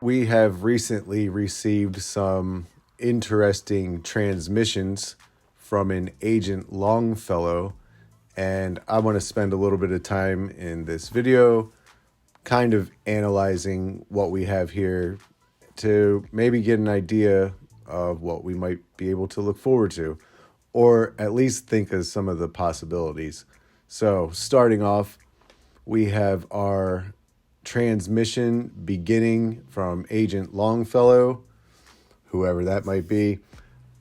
We have recently received some interesting transmissions from an agent Longfellow, and I want to spend a little bit of time in this video kind of analyzing what we have here to maybe get an idea of what we might be able to look forward to, or at least think of some of the possibilities. So starting off, we have our transmission beginning from Agent Longfellow, whoever that might be.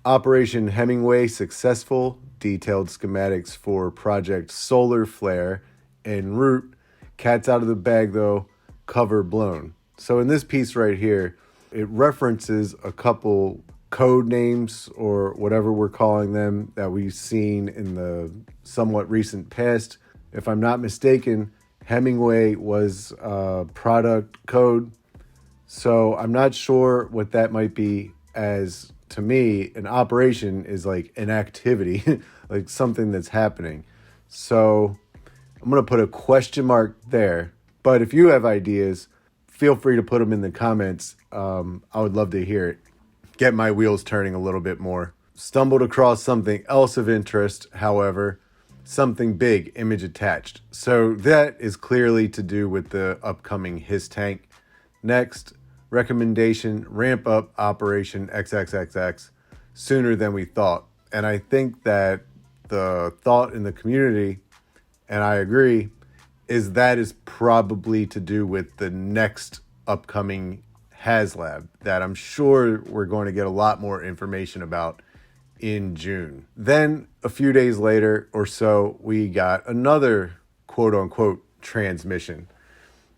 Operation Hemingway successful. Detailed schematics for Project Solar Flare en route. Cat's out of the bag though, cover blown. So in this piece right here, it references a couple code names or whatever we're calling them that we've seen in the somewhat recent past. If I'm not mistaken, Hemingway was a product code. So I'm not sure what that might be, as to me, an operation is like an activity, like something that's happening. So I'm going to put a question mark there. But if you have ideas, feel free to put them in the comments. I would love to hear it. Get my wheels turning a little bit more. Stumbled across something else of interest, however. Something big, image attached. So that is clearly to do with the upcoming HISS tank. Next, recommendation, ramp up Operation XXXX sooner than we thought. And I think that the thought in the community, and I agree, is that is probably to do with the next upcoming HasLab that I'm sure we're going to get a lot more information about in June. Then a few days later or so, we got another quote unquote transmission.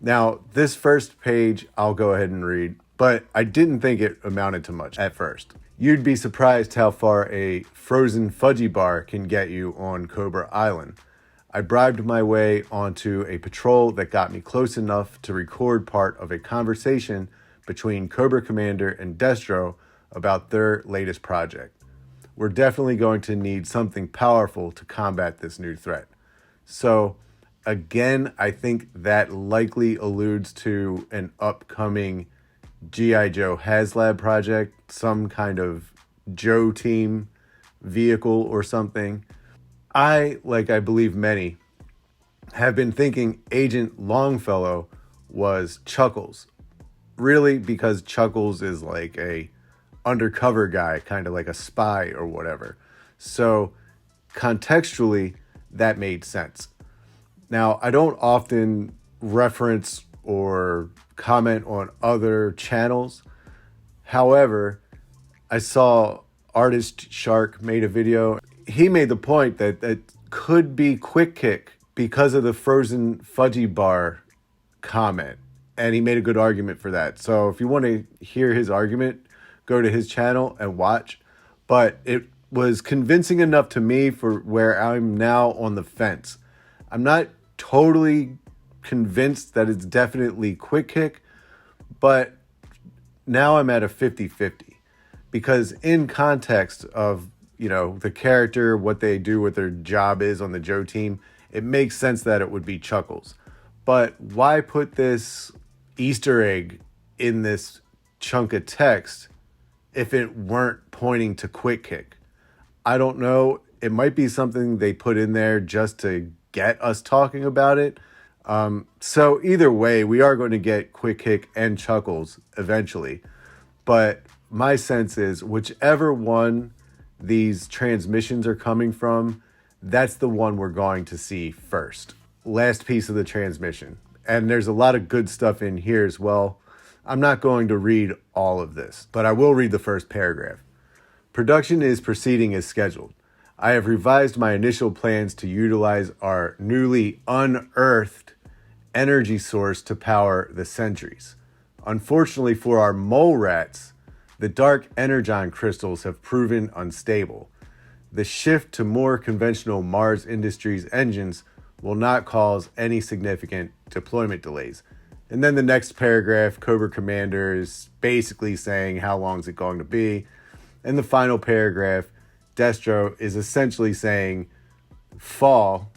Now, this first page, I'll go ahead and read, but I didn't think it amounted to much at first. You'd be surprised how far a frozen fudgy bar can get you on Cobra Island. I bribed my way onto a patrol that got me close enough to record part of a conversation between Cobra Commander and Destro about their latest project. We're definitely going to need something powerful to combat this new threat. So again, I think that likely alludes to an upcoming G.I. Joe HasLab project, some kind of Joe team vehicle or something. I believe many, have been thinking Agent Longfellow was Chuckles. Really, because Chuckles is like a undercover guy, kind of like a spy or whatever. So contextually, that made sense. Now, I don't often reference or comment on other channels. However, I saw Artist Shark made a video. He made the point that it could be Quick Kick because of the frozen fudgy bar comment. And he made a good argument for that. So if you want to hear his argument, go to his channel and watch. But it was convincing enough to me for where I'm now on the fence. I'm not totally convinced that it's definitely Quick Kick, but now I'm at a 50-50. Because in context of, the character, what they do, what their job is on the Joe team, it makes sense that it would be Chuckles. But why put this Easter egg in this chunk of text if it weren't pointing to Quick Kick? I don't know. It might be something they put in there just to get us talking about it. So either way, we are going to get Quick Kick and Chuckles eventually. But my sense is whichever one these transmissions are coming from, that's the one we're going to see first. Last piece of the transmission. And there's a lot of good stuff in here as well. I'm not going to read all of this, but I will read the first paragraph. Production is proceeding as scheduled. I have revised my initial plans to utilize our newly unearthed energy source to power the sentries. Unfortunately for our mole rats, the dark energon crystals have proven unstable. The shift to more conventional Mars Industries engines will not cause any significant deployment delays. And then the next paragraph, Cobra Commander is basically saying how long is it going to be. And the final paragraph, Destro is essentially saying fall.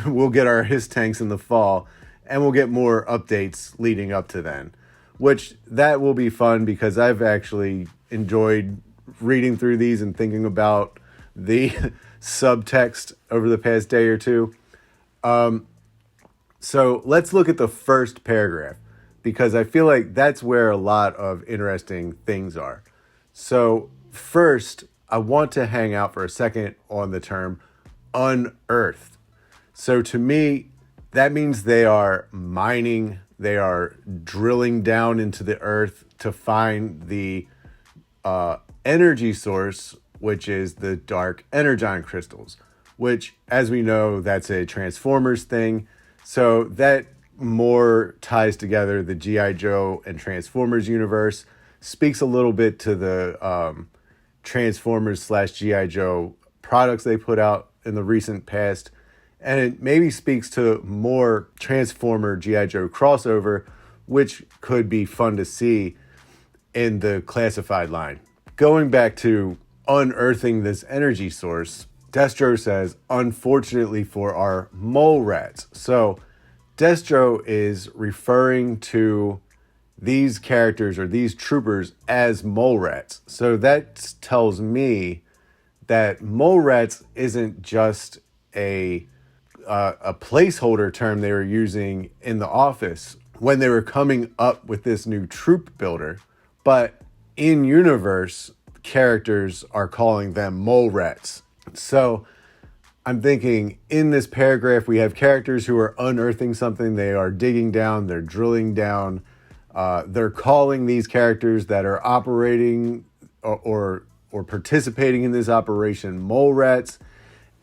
We'll get our HISS tanks in the fall, and we'll get more updates leading up to then. which that will be fun because I've actually enjoyed reading through these and thinking about the subtext over the past day or two. So let's look at the first paragraph because I feel like that's where a lot of interesting things are. So first, I want to hang out for a second on the term unearthed. So to me, that means they are mining, they are drilling down into the earth to find the energy source, which is the dark energon crystals, which, as we know, that's a Transformers thing. So that more ties together the G.I. Joe and Transformers universe, speaks a little bit to the Transformers / G.I. Joe products they put out in the recent past. And it maybe speaks to more Transformer G.I. Joe crossover, which could be fun to see in the classified line. Going back to unearthing this energy source, Destro says, unfortunately for our mole rats. So Destro is referring to these characters or these troopers as mole rats. So that tells me that mole rats isn't just a placeholder term they were using in the office when they were coming up with this new troop builder, but in universe, characters are calling them mole rats. So I'm thinking in this paragraph, we have characters who are unearthing something. They are digging down, they're drilling down. They're calling these characters that are operating or participating in this operation mole rats.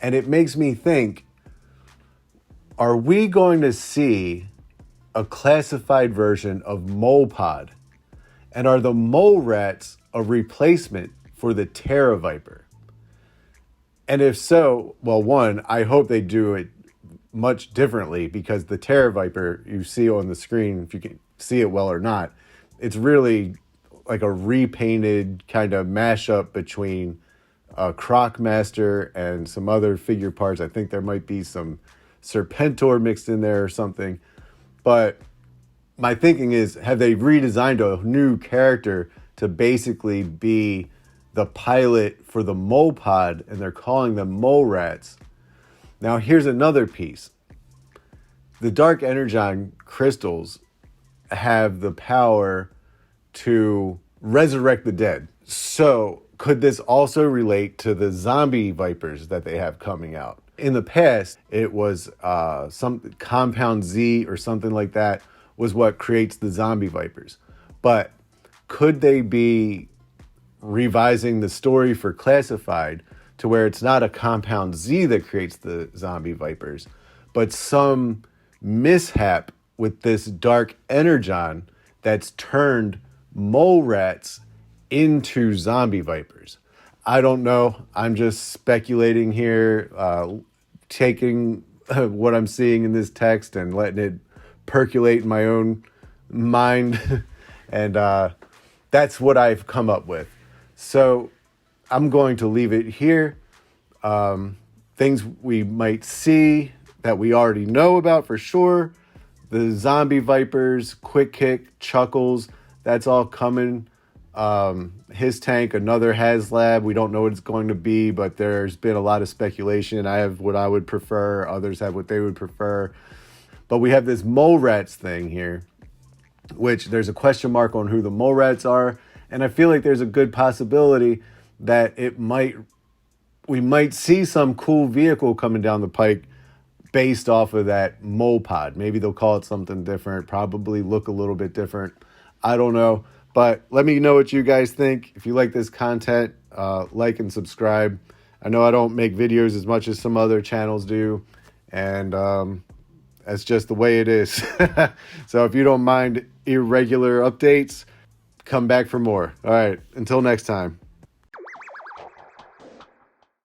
And it makes me think, are we going to see a classified version of Mole Pod? And are the mole rats a replacement for the Terra Viper? And if so, well, one, I hope they do it much differently because the Terra Viper you see on the screen, if you can see it well or not, it's really like a repainted kind of mashup between a Crocmaster and some other figure parts. I think there might be some Serpentor mixed in there or something. But my thinking is, have they redesigned a new character to basically be the pilot for the Mole Pod, and they're calling them mole rats? Now, here's another piece. The Dark Energon crystals have the power to resurrect the dead. So could this also relate to the zombie vipers that they have coming out? In the past, it was some Compound Z or something like that was what creates the zombie vipers. But could they be revising the story for Classified to where it's not a Compound Z that creates the zombie vipers, but some mishap with this dark energon that's turned mole rats into zombie vipers? I don't know. I'm just speculating here, taking what I'm seeing in this text and letting it percolate in my own mind. And that's what I've come up with. So I'm going to leave it here. Things we might see that we already know about for sure. The zombie vipers, Quick Kick, Chuckles, that's all coming. His tank, another HasLab. We don't know what it's going to be, but there's been a lot of speculation. I have what I would prefer. Others have what they would prefer. But we have this mole rats thing here, which there's a question mark on who the mole rats are. And I feel like there's a good possibility that we might see some cool vehicle coming down the pike based off of that mole pod. Maybe they'll call it something different, probably look a little bit different. I don't know. But let me know what you guys think. If you like this content, like and subscribe. I know I don't make videos as much as some other channels do. And that's just the way it is. So if you don't mind irregular updates, come back for more. All right. Until next time.